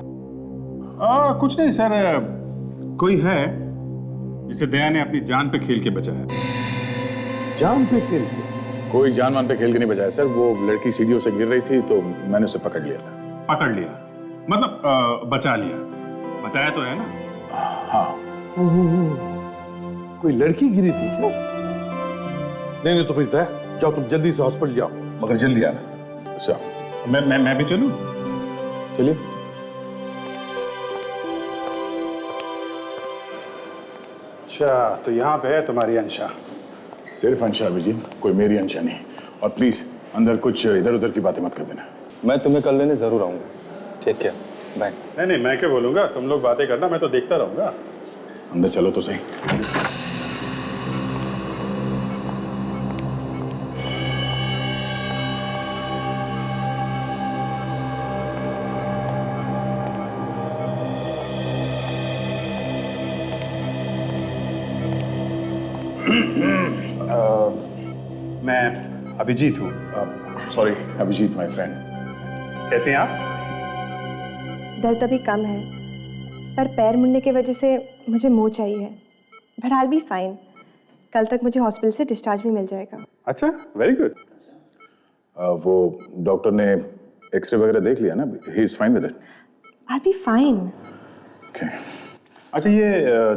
Speaker 3: कुछ नहीं सर, कोई है जिसे दया ने अपनी जान पे खेल के बचाया।
Speaker 7: जान पे खेल के?
Speaker 3: कोई जान मान पे खेल के नहीं बचाया सर। वो लड़की सीढ़ियों से गिर रही थी तो मैंने उसे पकड़ लिया था। पकड़ लिया मतलब बचा लिया। बचाया तो है ना? हाँ।
Speaker 7: कोई लड़की गिरी थी क्या? नहीं तो फिर तय, जाओ तुम जल्दी से हॉस्पिटल जाओ, मगर जल्दी आना।
Speaker 3: अच्छा मैं भी चलूं? चलिए। अच्छा तो यहाँ पे है तुम्हारी अंशा। सिर्फ अंशा अभिजीत, कोई मेरी अंशा नहीं। और प्लीज अंदर कुछ इधर उधर की बातें मत कर देना।
Speaker 10: मैं तुम्हें कल लेने जरूर आऊंगा। ठीक है, बाय।
Speaker 3: नहीं मैं क्या बोलूंगा, तुम लोग बातें करना, मैं तो देखता रहूंगा। अंदर चलो तो सही। मैं अभिजीत हूँ। Sorry Abhijeet my friend. कैसे हैं आप?
Speaker 17: दर्द अभी कम है, पर पैर मुड़ने की वजह से मुझे मोच चाहिए है। But I will be fine. कल तक मुझे हॉस्पिटल से डिस्चार्ज भी मिल जाएगा।
Speaker 3: अच्छा, वेरी गुड। वो डॉक्टर ने एक्सरे वगैरह देख लिया ना? He is fine with it.
Speaker 17: I will be fine.
Speaker 3: Okay. अच्छा ये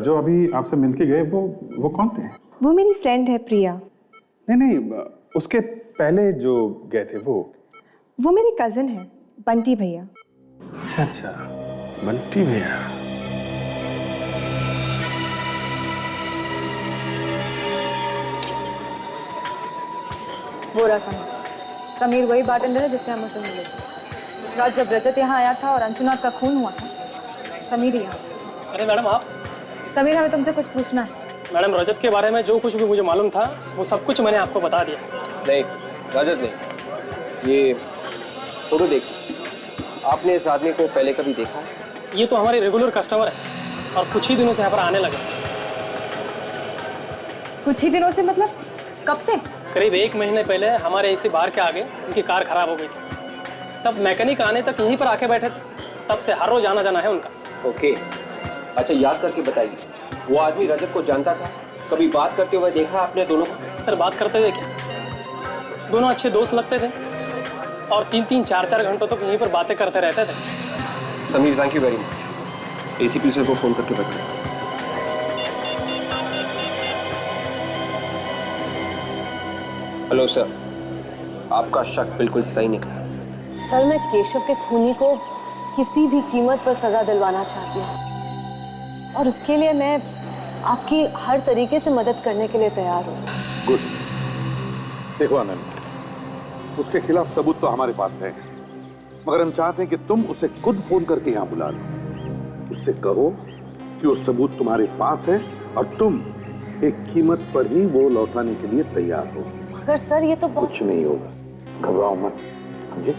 Speaker 3: जो अभी आपसे मिलके गए वो कौन थे?
Speaker 17: वो मेरी फ्रेंड है प्रिया।
Speaker 3: नहीं उसके पहले जो गए थे वो
Speaker 17: मेरी कजिन है बंटी भैया।
Speaker 3: अच्छा बंटी भैया।
Speaker 4: वो रहा समीर वही बार्टेंडर है जिससे हम उसे मिले थे उस रात जब रजत यहाँ आया था और अंशुनाथ का खून हुआ था। समीर यहाँ।
Speaker 18: अरे मैडम आप?
Speaker 4: समीर हमें तुमसे कुछ पूछना है।
Speaker 18: मैडम रजत के बारे में जो कुछ भी मुझे मालूम था वो सब कुछ मैंने आपको बता दिया।
Speaker 5: नहीं रजत नहीं, ये फोटो देखिए, आपने इस आदमी को पहले कभी देखा है?
Speaker 18: ये तो हमारे रेगुलर कस्टमर है और कुछ ही दिनों से यहाँ पर आने लगे।
Speaker 4: कुछ ही दिनों से मतलब कब से?
Speaker 18: करीब 1 महीने पहले हमारे इसी बार के आगे उनकी कार खराब हो गई थी। सब मैकेनिक आने तक यहीं पर आके बैठे, तब से हर रोज आना जाना है उनका।
Speaker 5: ओके, अच्छा याद करके बताइए, वो आदमी रजत को जानता था? कभी बात करते हुए देखा आपने दोनों को?
Speaker 18: सर बात करते हुए क्या, दोनों अच्छे दोस्त लगते थे और 3-3, 4-4 घंटों तक यहीं पर बातें करते रहते थे।
Speaker 5: Sameer, thank you very much. ACP sir को फोन करके बताइए। हेलो सर, आपका शक बिल्कुल सही निकला।
Speaker 8: सर, मैं केशव के खूनी को किसी भी कीमत पर सजा दिलवाना चाहती हूँ और उसके लिए मैं आपकी हर तरीके से मदद करने के लिए तैयार हूँ।
Speaker 7: गुड। देखो आनंद, उसके खिलाफ सबूत तो हमारे पास है, मगर हम चाहते हैं कि तुम उसे खुद फोन करके यहाँ बुला लो। उससे कहो कि वो सबूत तुम्हारे पास है और तुम एक कीमत पर ही वो लौटाने के लिए तैयार हो।
Speaker 8: मगर सर ये तो
Speaker 7: कुछ नहीं होगा, घबराओ मत, समझे?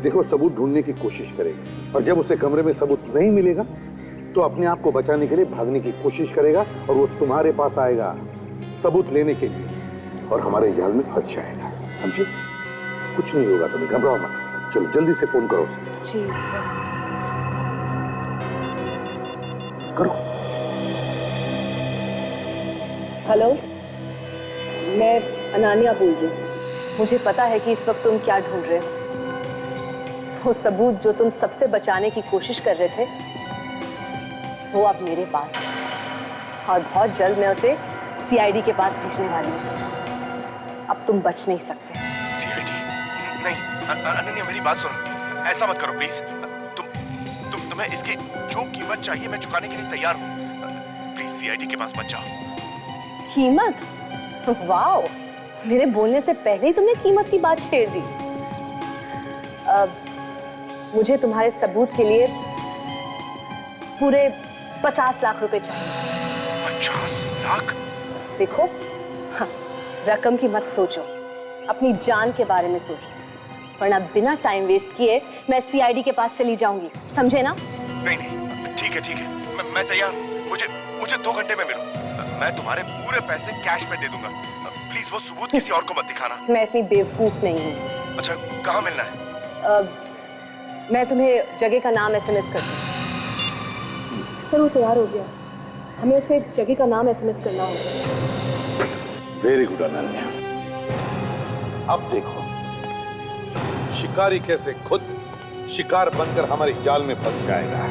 Speaker 7: देखो, सबूत ढूंढने की कोशिश करेगा और जब उसे कमरे में सबूत नहीं मिलेगा तो अपने आप को बचाने के लिए भागने की कोशिश करेगा और वो तुम्हारे पास आएगा सबूत लेने के लिए और हमारे जाल में फंस जाएगा, समझे? कुछ नहीं होगा, तुम्हें घबराओ मत। चलो जल्दी से फोन करो उसे।
Speaker 8: जी सर।
Speaker 7: करो।
Speaker 8: हेलो, मैं अनानिया बोल रही हूँ। मुझे पता है कि इस वक्त तुम क्या ढूंढ रहे हो। वो सबूत जो तुम सबसे बचाने की कोशिश कर रहे थे वो अब मेरे पास है और बहुत जल्द मैं उसे सीआईडी के पास भेजने वाली हूँ। अब तुम बच नहीं सकते।
Speaker 2: सीआईडी? नहीं अनन्या, मेरी बात सुनो, ऐसा मत करो प्लीज। तुम्हें इसकी जो कीमत चाहिए मैं चुकाने के लिए तैयार हूँ। प्लीज सीआईडी के पास मत जाओ।
Speaker 8: कीमत? वाओ, मेरे बोलने से पहले ही तुमने कीमत की बात छेड़ दी। मुझे तुम्हारे सबूत के लिए पूरे 50 लाख रुपए चाहिए।
Speaker 2: 50 लाख?
Speaker 8: देखो, हाँ, रकम की मत सोचो, अपनी जान के बारे में सोचो, वरना बिना टाइम वेस्ट किए मैं सीआईडी के पास चली जाऊंगी, समझे ना?
Speaker 2: नहीं नहीं, ठीक है, मैं तैयार हूँ। मुझे 2 घंटे में मिलो। मैं तुम्हारे पूरे पैसे कैश में दे दूंगा। प्लीज वो सबूत किसी और को मत दिखाना।
Speaker 8: मैं इतनी बेवकूफ नहीं हूँ।
Speaker 2: अच्छा, कहाँ मिलना है?
Speaker 8: मैं तुम्हें जगह का नाम एसएमएस करती हूँ। सर वो तैयार हो गया, हमें उसे एक जगह का नाम एसएमएस करना होगा।
Speaker 7: Very good Ananya. अब देखो शिकारी कैसे खुद शिकार बनकर हमारे जाल में फंस जाएगा।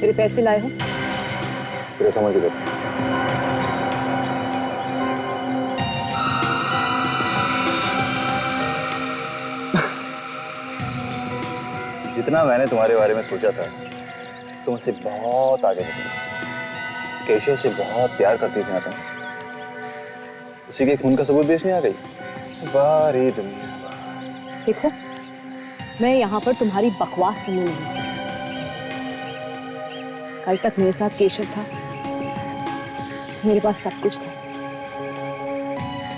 Speaker 8: मेरे पैसे लाए हो?
Speaker 1: तेरे समझ के देखो। जितना मैंने तुम्हारे बारे में सोचा था, तुम उससे बहुत आगे निकली। केशव से बहुत प्यार करती थी ना तुम। उसी के खून का सबूत बेचने आ गई। वाह रे दुनिया।
Speaker 8: देखो, मैं यहाँ पर तुम्हारी बकवास सुनने नहीं। कल तक मेरे साथ केशव था, मेरे पास सब कुछ था,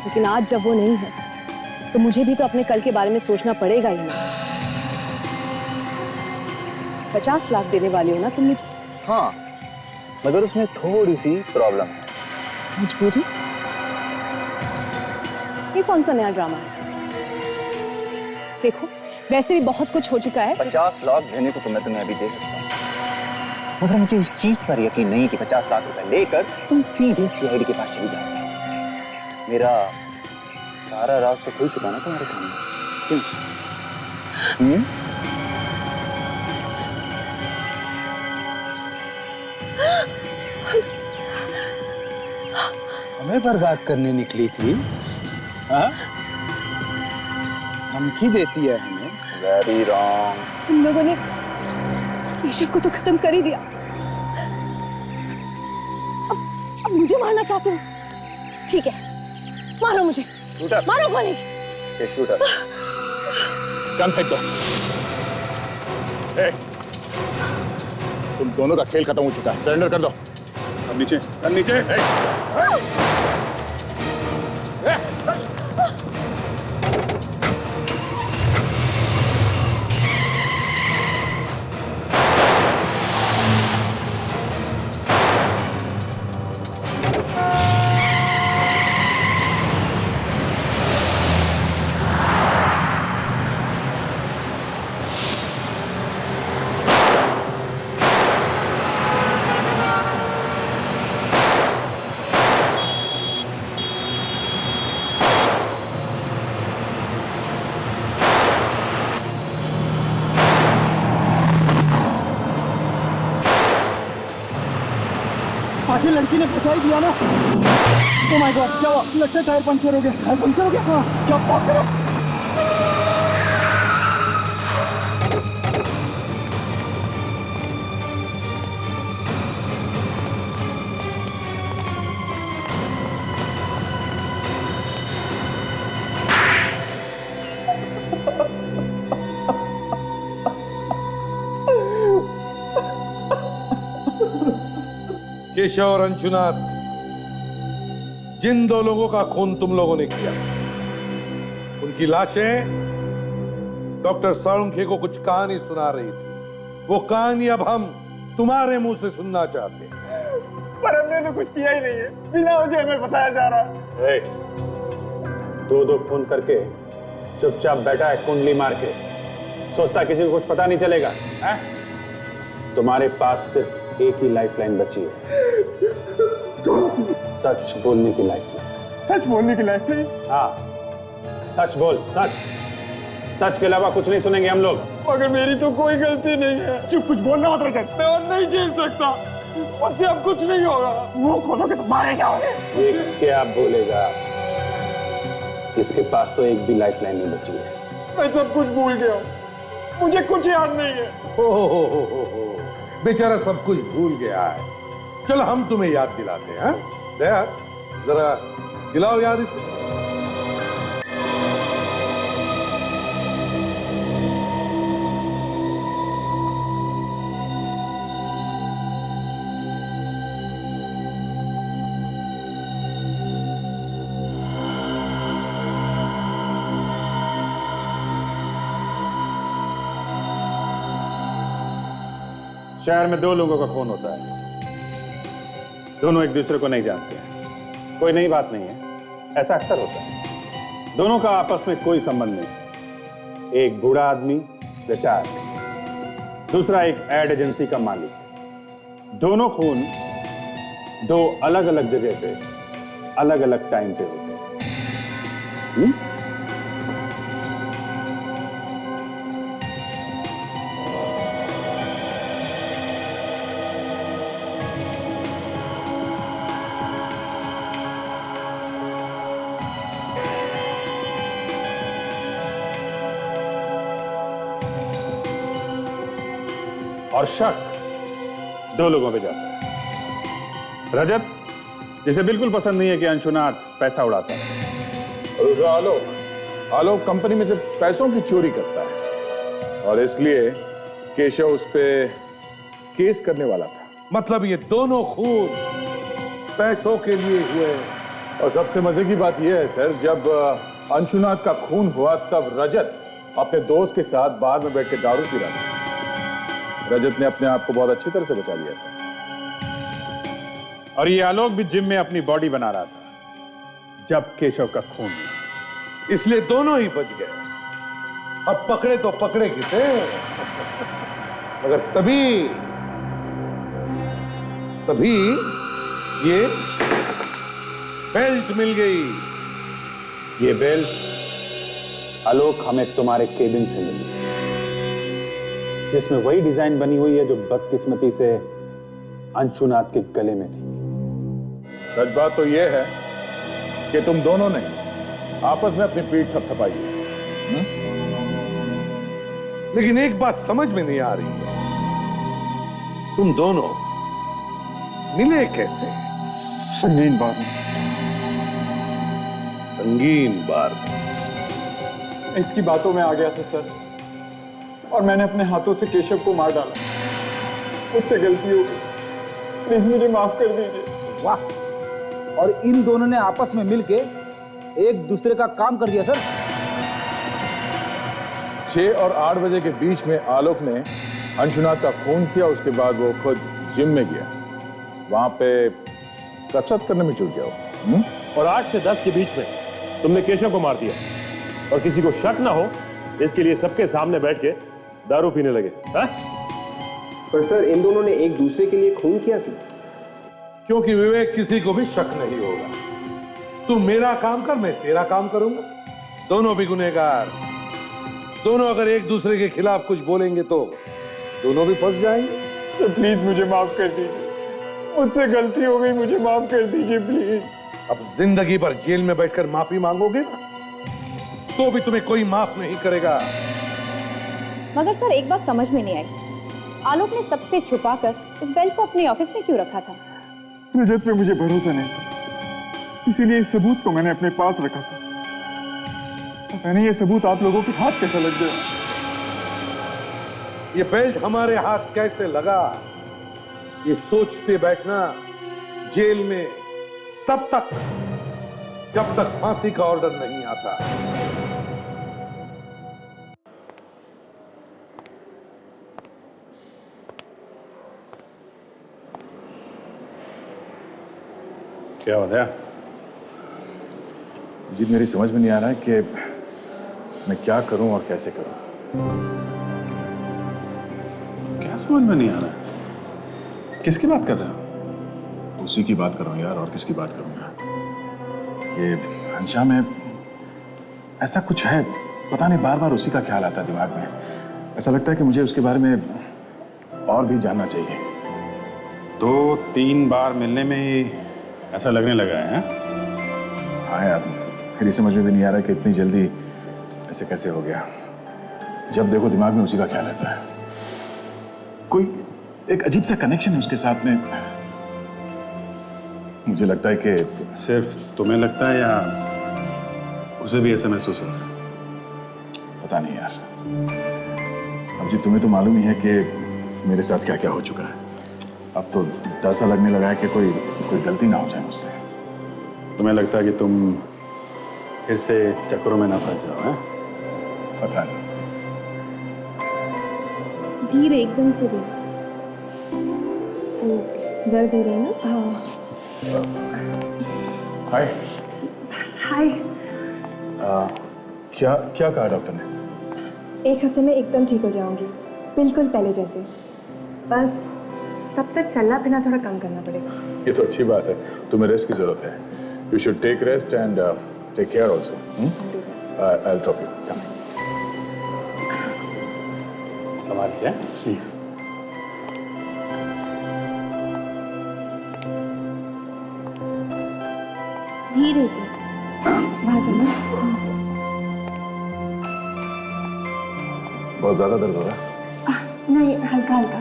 Speaker 8: लेकिन आज जब वो नहीं है तो मुझे भी तो अपने कल के बारे में सोचना पड़ेगा ही ना। 50 लाख देने वाली हो ना तुम मुझे?
Speaker 1: हाँ, मगर उसमें थोड़ी सी प्रॉब्लम है।
Speaker 8: मजबूरी? ये कौन सा नया ड्रामा है? देखो, वैसे भी बहुत कुछ हो चुका है।
Speaker 1: 50 लाख देने को तो मैं तुम्हें अभी दे सकता हूँ, मगर मुझे इस चीज पर यकीन नहीं कि 50 लाख रुपए लेकर तुम सीधे सीआईडी के पास चली जाओगे। मेरा सारा राज तो खुल चुका ना तुम्हारे सामने। क्यों?
Speaker 6: हमें बर्बाद करने निकली थी? हाँ? धमकी देती है हमें?
Speaker 1: Very wrong.
Speaker 8: तुम लोगों ने केशव को तो खत्म कर ही दिया, अब मुझे मारना चाहते हो? ठीक है, मारो मुझे।
Speaker 1: शूटर।
Speaker 8: मारो गोली।
Speaker 1: शूटर।
Speaker 3: गन फेंक दो। ए, तुम दोनों का खेल खत्म हो चुका है, सरेंडर कर दो। अब नीचे, अब नीचे।
Speaker 1: आखिर लड़की ने फंसा ही दिया ना। ओह माय गॉड, क्या हुआ? लगता है टायर पंचर हो गया। टायर पंचर हो गया? हाँ, क्या बात कर रहे हो?
Speaker 7: केशव और अंशुनाथ, जिन दो लोगों का खून तुम लोगों ने किया, उनकी लाशें डॉक्टर साळुंखे को कुछ कहानी सुना रही थी। वो कहानी अब हम तुम्हारे मुंह से सुनना चाहते हैं।
Speaker 1: पर हमने तो कुछ किया ही नहीं है, बिना वजह हमें फंसाया जा रहा है।
Speaker 6: दो फोन करके चुपचाप बैठा है कुंडली मार के, सोचता किसी को कुछ पता नहीं चलेगा है? तुम्हारे पास सिर्फ एक ही लाइफलाइन बची है।
Speaker 1: कौन सी?
Speaker 6: सच बोलने की लाइफलाइन।
Speaker 1: सच बोलने की लाइफलाइन?
Speaker 6: हाँ, सच बोल, सच। सच के अलावा कुछ नहीं सुनेंगे हम लोग।
Speaker 1: मगर मेरी तो कोई गलती नहीं है। चुप, कुछ बोलना मत रजत। मैं और नहीं झेल सकता, मुझसे अब कुछ नहीं होगा। मुंह खोलोगे तो मारे जाओगे।
Speaker 6: ये क्या बोलेगा? इसके पास तो एक भी लाइफलाइन नहीं बची है।
Speaker 1: मैं सब कुछ भूल गया, मुझे कुछ याद नहीं है।
Speaker 7: हो, बेचारा सब कुछ भूल गया है। चलो हम तुम्हें याद दिलाते हैं। दया, जरा दिलाओ याद इसे।
Speaker 6: शहर में दो लोगों का खून होता है, दोनों एक दूसरे को नहीं जानते हैं। कोई नई बात नहीं है, ऐसा अक्सर होता है। दोनों का आपस में कोई संबंध नहीं। एक बूढ़ा आदमी रिटायर्ड, दूसरा एक एड एजेंसी का मालिक। दोनों खून दो अलग अलग जगह पे अलग अलग टाइम पे होते हैं। और शक दो लोगों पे जाता है। रजत, जिसे बिल्कुल पसंद नहीं है कि अंशुनाथ पैसा उड़ाता है।
Speaker 3: आलोक कंपनी में से पैसों की चोरी करता है और इसलिए केशव उस पे केस करने वाला था।
Speaker 7: मतलब ये दोनों खून पैसों के लिए हुए।
Speaker 3: और सबसे मजे की बात यह है सर, जब अंशुनाथ का खून हुआ तब रजत अपने दोस्त के साथ बार में बैठ के दारू पी रहा था। रजत ने अपने आप को बहुत अच्छी तरह से बचा लिया सर।
Speaker 6: और ये आलोक भी जिम में अपनी बॉडी बना रहा था जब केशव का खून हुआ,
Speaker 7: इसलिए दोनों ही बच गए। अब पकड़े तो पकड़े किसे, मगर तभी ये बेल्ट मिल गई।
Speaker 6: ये बेल्ट आलोक हमें तुम्हारे केबिन से मिली, जिसमें वही डिजाइन बनी हुई है जो बदकिस्मती से अंशुनाथ के गले में थी।
Speaker 3: सच बात तो यह है कि तुम दोनों ने आपस में अपनी पीठ थपथपाई है।
Speaker 7: लेकिन एक बात समझ में नहीं आ रही है, तुम दोनों मिले कैसे?
Speaker 1: संगीन बार में।
Speaker 7: संगीन बार?
Speaker 1: इसकी बातों में आ गया था सर। और मैंने अपने हाथों से केशव को मार डाला। मुझसे गलती हो गई, प्लीज मुझे माफ कर दीजिए।
Speaker 19: वाह, और इन दोनों ने आपस में मिलके एक दूसरे का काम कर दिया सर।
Speaker 3: 6 और 8 बजे के बीच में आलोक ने अंशुनाथ का खून किया, उसके बाद वो खुद जिम में गया, वहां पे कसरत करने में जुट गया।
Speaker 14: और 8 से 10 के बीच में तुमने केशव को मार दिया और किसी को शक ना हो इसके लिए सबके सामने बैठ के दारू पीने लगे। हा?
Speaker 5: पर सर इन दोनों ने एक दूसरे के लिए खून किया क्यों?
Speaker 7: क्योंकि विवेक किसी को भी शक नहीं होगा। तू मेरा काम कर, मैं तेरा काम करूंगा, दोनों भी गुनहगार। दोनों अगर एक दूसरे के खिलाफ कुछ बोलेंगे तो दोनों भी फंस जाएंगे।
Speaker 1: सर प्लीज मुझे माफ कर दीजिए, मुझसे गलती हो गई, मुझे माफ कर दीजिए प्लीज।
Speaker 7: अब जिंदगी भर जेल में बैठकर माफी मांगोगे ना, तो भी तुम्हें कोई माफ नहीं करेगा।
Speaker 15: मगर सर एक बात समझ में नहीं आई, आलोक ने सबसे छुपाकर इस बेल्ट को अपने ऑफिस में क्यों रखा था?
Speaker 1: रजत पे मुझे भरोसा नहीं था, इसीलिए इस सबूत को मैंने अपने पास रखा था। पता नहीं ये सबूत आप लोगों के हाथ कैसे लग गया।
Speaker 7: ये बेल्ट हमारे हाथ कैसे लगा, ये सोचते बैठना जेल में तब तक जब तक फांसी का ऑर्डर नहीं आता।
Speaker 14: क्या हो गया?
Speaker 3: जी मेरी समझ में नहीं आ रहा है कि मैं क्या करूं और कैसे करूं।
Speaker 14: क्या समझ में नहीं आ रहा है? किसकी बात कर रहे हो?
Speaker 3: उसी की बात कर रहा हूं यार, और किसकी बात करूंगा। ये अंशा में ऐसा कुछ है, पता नहीं, बार बार उसी का ख्याल आता है दिमाग में। ऐसा लगता है कि मुझे उसके बारे में और भी जानना चाहिए।
Speaker 14: 2-3 बार मिलने में ही ऐसा लगने लगा है?
Speaker 3: हाँ यार, मेरी समझ में भी नहीं आ रहा कि इतनी जल्दी ऐसे कैसे हो गया। जब देखो दिमाग में उसी का ख्याल रहता है। कोई एक अजीब सा कनेक्शन है उसके साथ में। मुझे लगता है कि
Speaker 14: सिर्फ तुम्हें लगता है या उसे भी ऐसा महसूस हो रहा है?
Speaker 3: पता नहीं यार। अब जी तुम्हें तो मालूम ही है कि मेरे साथ क्या क्या हो चुका है। अब तो डर सा लगने लगा है कि कोई गलती ना हो जाए मुझसे।
Speaker 14: तुम्हें लगता है कि तुम फिर से चक्करों में ना फंस जाओ? हैं?
Speaker 3: पता नहीं।
Speaker 8: धीरे, एकदम से धीरे। दर्द हो रही है ना? हाँ।
Speaker 3: हाय।
Speaker 8: हाय।
Speaker 3: क्या कहा डॉक्टर ने?
Speaker 17: 1 हफ्ते में एकदम ठीक हो जाऊंगी, बिल्कुल पहले जैसे। बस तब तक चलना फिरना थोड़ा कम करना पड़ेगा।
Speaker 3: ये तो अच्छी बात है, तुम्हें रेस्ट की जरूरत है। You should take rest and take care also. I will drop you. Come.
Speaker 14: संभाल के प्लीज।
Speaker 8: धीरे से। वहाँ जाना।
Speaker 3: बहुत ज्यादा दर्द हो रहा है?
Speaker 17: नहीं, हल्का हल्का।